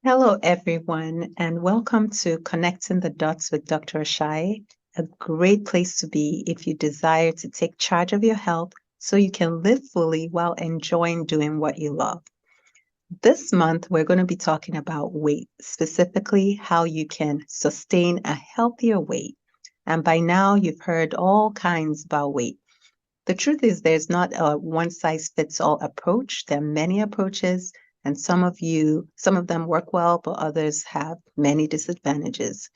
Hello, everyone, and welcome to Connecting the Dots with Dr. Ashaye, a great place to be if you desire to take charge of your health so you can live fully while enjoying doing what you love. This month, we're going to be talking about weight, specifically how you can sustain a healthier weight. And by now, you've heard all kinds about weight. The truth is, there's not a one size fits all approach. There are many approaches, and some of them work well, but others have many disadvantages.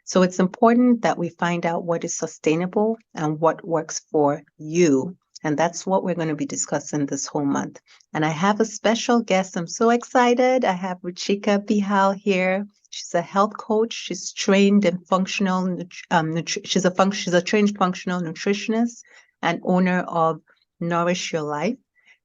So it's important that we find out what is sustainable and what works for you. And that's what we're going to be discussing this whole month. And I have a special guest. I'm so excited. I have Ruchika Bihal here. She's a health coach. She's trained in she's a trained functional nutritionist and owner of Nourish Your Life.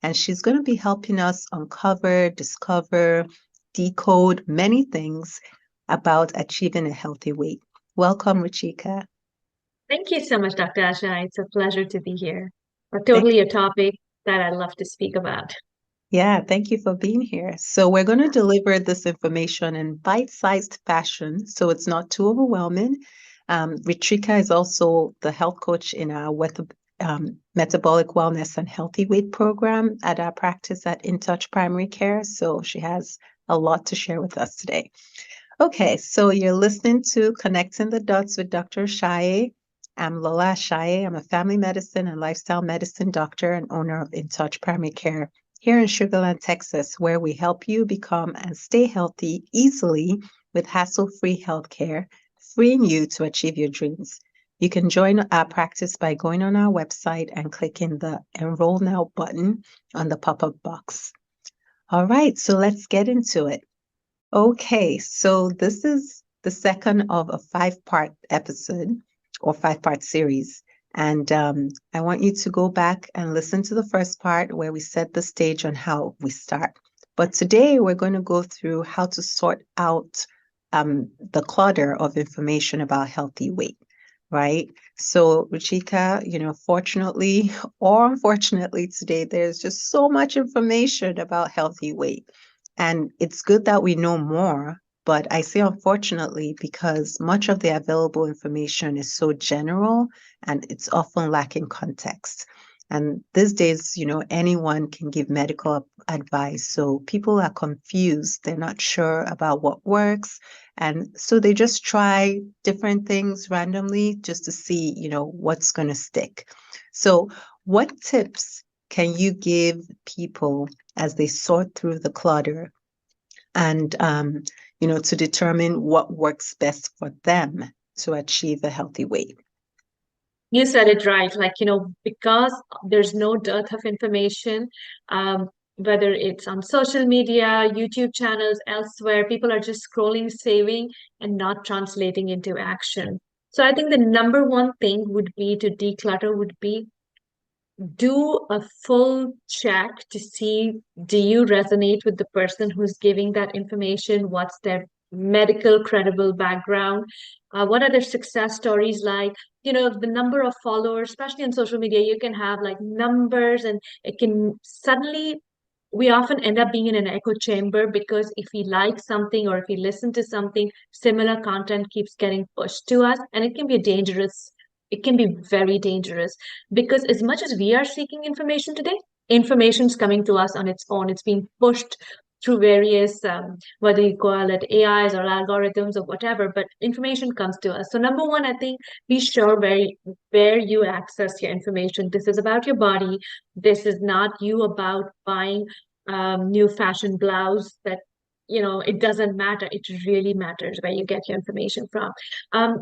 And she's going to be helping us uncover, discover, decode many things about achieving a healthy weight. Welcome, Ruchika. Thank you so much, Dr. Asha. It's a pleasure to be here. Thank Totally a topic that I love to speak about. Yeah, thank you for being here. So we're going to deliver this information in bite-sized fashion, so it's not too overwhelming. Ruchika is also the health coach in our metabolic wellness and healthy weight program at our practice at In Touch Primary Care. So she has a lot to share with us today. Okay, so you're listening to Connecting the Dots with Dr. Ashaye. I'm Lola Ashaye. I'm a family medicine and lifestyle medicine doctor and owner of In Touch Primary Care here in Sugar Land, Texas, where we help you become and stay healthy easily with hassle-free healthcare, freeing you to achieve your dreams. You can join our practice by going on our website and clicking the Enroll Now button on the pop-up box. All right, so let's get into it. Okay, so this is the second of a five-part episode or five-part series. And I want you to go back and listen to the first part where we set the stage on how we start. But today we're going to go through how to sort out the clutter of information about healthy weight, right? So, Ruchika, fortunately or unfortunately today, there's just so much information about healthy weight. And it's good that we know more, but I say unfortunately because much of the available information is so general and it's often lacking context. And these days, anyone can give medical advice. So people are confused. They're not sure about what works. And so they just try different things randomly just to see, what's going to stick. So, what tips can you give people as they sort through the clutter and to determine what works best for them to achieve a healthy weight? You said it right. Because there's no dearth of information, whether it's on social media, YouTube channels, elsewhere, people are just scrolling, saving, and not translating into action. So I think the number one thing would be to declutter would be do a full check to see, do you resonate with the person who's giving that information? What's their medical credible background? What are their success stories like? The number of followers, especially on social media, you can have like numbers, and it can suddenly, we often end up being in an echo chamber because if we like something or if we listen to something, similar content keeps getting pushed to us, and it can be very dangerous because as much as we are seeking information today, information is coming to us on its own. It's being pushed through various, whether you call it AIs or algorithms or whatever, but information comes to us. So number one, I think be sure where you access your information. This is about your body. This is not you about buying new fashion blouse that it doesn't matter. It really matters where you get your information from.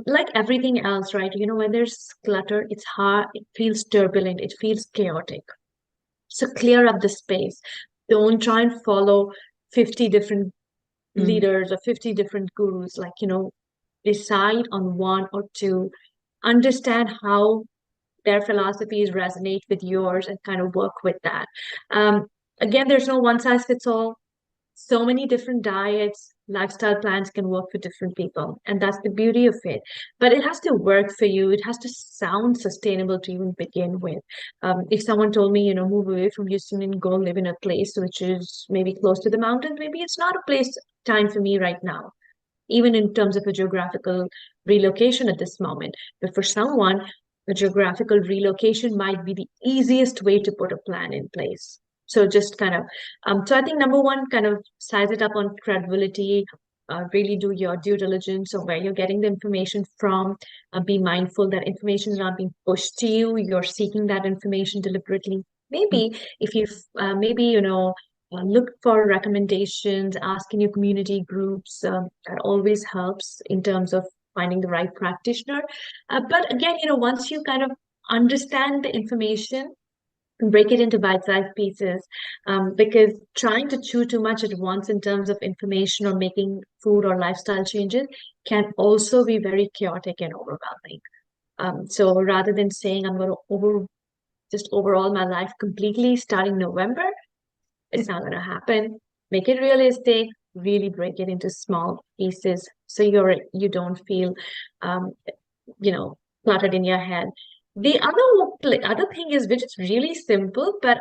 Like everything else, right? When there's clutter, it's hard, it feels turbulent, it feels chaotic. So clear up the space. Don't try and follow 50 different Mm, leaders or 50 different gurus. Decide on one or two, understand how their philosophies resonate with yours and kind of work with that. Um, Again, there's no one size fits all. So many different diets, lifestyle plans can work for different people, and that's the beauty of it. But it has to work for you. It has to sound sustainable to even begin with. If someone told me, move away from Houston and go live in a place which is maybe close to the mountains, maybe it's not a place time for me right now, even in terms of a geographical relocation at this moment. But for someone, a geographical relocation might be the easiest way to put a plan in place. So just kind of, so I think number one, kind of size it up on credibility, really do your due diligence of where you're getting the information from. Be mindful that information is not being pushed to you. You're seeking that information deliberately. Maybe if you, maybe, look for recommendations, ask in your community groups. That always helps in terms of finding the right practitioner. But again, once you kind of understand the information, break it into bite-sized pieces, because trying to chew too much at once in terms of information or making food or lifestyle changes can also be very chaotic and overwhelming. So rather than saying I'm going to just overhaul my life completely starting November, it's not going to happen. Make it realistic. Really break it into small pieces so you don't feel, um, cluttered in your head. The other thing is, which is really simple, but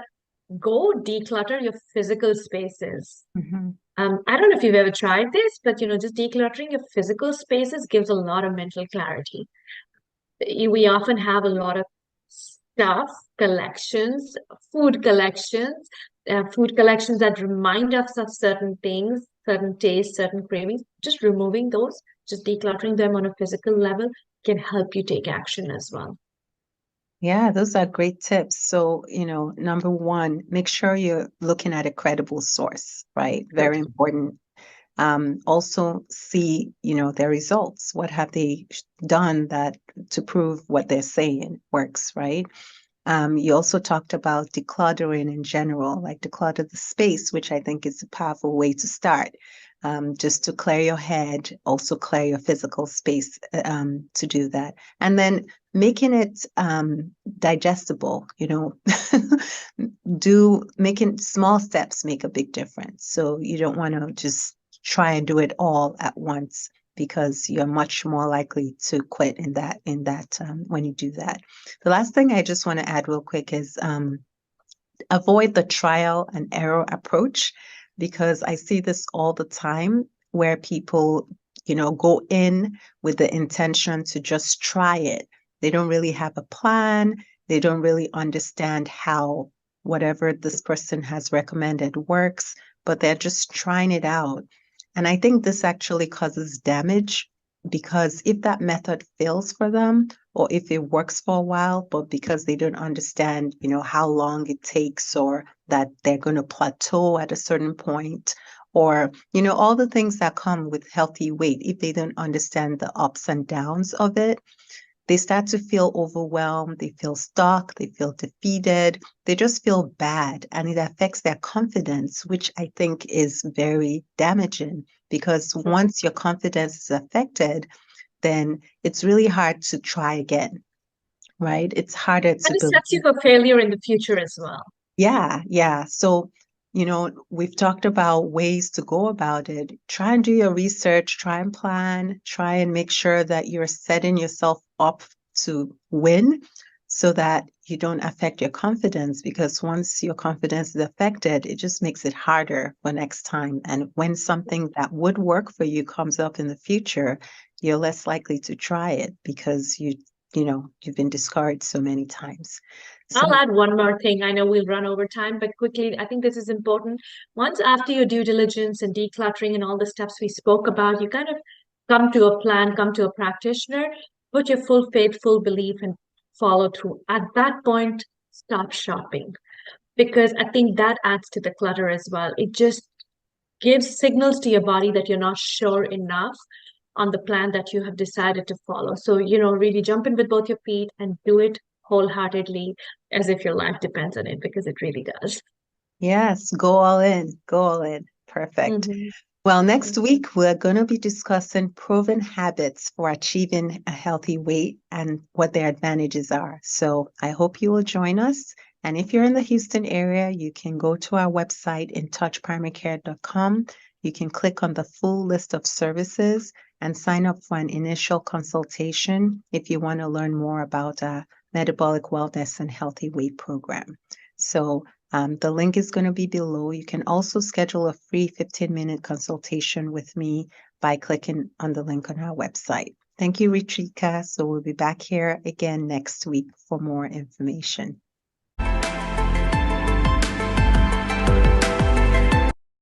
go declutter your physical spaces. Mhm. I don't know if you've ever tried this, but just decluttering your physical spaces gives a lot of mental clarity. We often have a lot of stuff, collections, food collections that remind us of certain things, certain tastes, certain cravings. Just removing those, just decluttering them on a physical level can help you take action as well. Yeah, those are great tips. So, number one, make sure you're looking at a credible source, right? Very Correct. important. Also see, their results. What have they done that to prove what they're saying works, right? You also talked about decluttering in general, like declutter the space, which I think is a powerful way to start. Just to clear your head, also clear your physical space to do that. And then making it digestible, making small steps make a big difference. So you don't want to just try and do it all at once because you're much more likely to quit in that when you do that. The last thing I just want to add real quick is avoid the trial and error approach because I see this all the time where people, go in with the intention to just try it. They don't really have a plan. They don't really understand how whatever this person has recommended works, but they're just trying it out. And I think this actually causes damage because if that method fails for them, or if it works for a while, but because they don't understand, how long it takes or that they're going to plateau at a certain point, or, all the things that come with healthy weight, if they don't understand the ups and downs of it, they start to feel overwhelmed, they feel stuck, they feel defeated, they just feel bad, and it affects their confidence, which I think is very damaging because once your confidence is affected, then it's really hard to try again, right? It's harder And to it sets you believe. for failure in the future as well. Yeah, yeah. So, we've talked about ways to go about it. Try and do your research, try and plan, try and make sure that you're setting yourself up to win so that you don't affect your confidence because once your confidence is affected, it just makes it harder for next time. And when something that would work for you comes up in the future, you're less likely to try it because you've been discouraged so many times. I'll So add one more thing. I know we'll run over time, but quickly, I think this is important. Once after your due diligence and decluttering and all the steps we spoke about, you kind of come to a plan, come to a practitioner, put your full faith, full belief, and follow through. At that point, stop shopping because I think that adds to the clutter as well. It just gives signals to your body that you're not sure enough on the plan that you have decided to follow. So, really jump in with both your feet and do it wholeheartedly as if your life depends on it, because it really does. yes, go all in. Go all in. Perfect. Hmm. Well, next week we're going to be discussing proven habits for achieving a healthy weight and what their advantages are. So I hope you will join us. And if you're in the Houston area, you can go to our website in touchprimarycare.com. You can click on the full list of services and sign up for an initial consultation if you want to learn more about a metabolic wellness and healthy weight program. So The link is going to be below. You can also schedule a free 15-minute consultation with me by clicking on the link on our website. Thank you, Ritrika. So we'll be back here again next week for more information.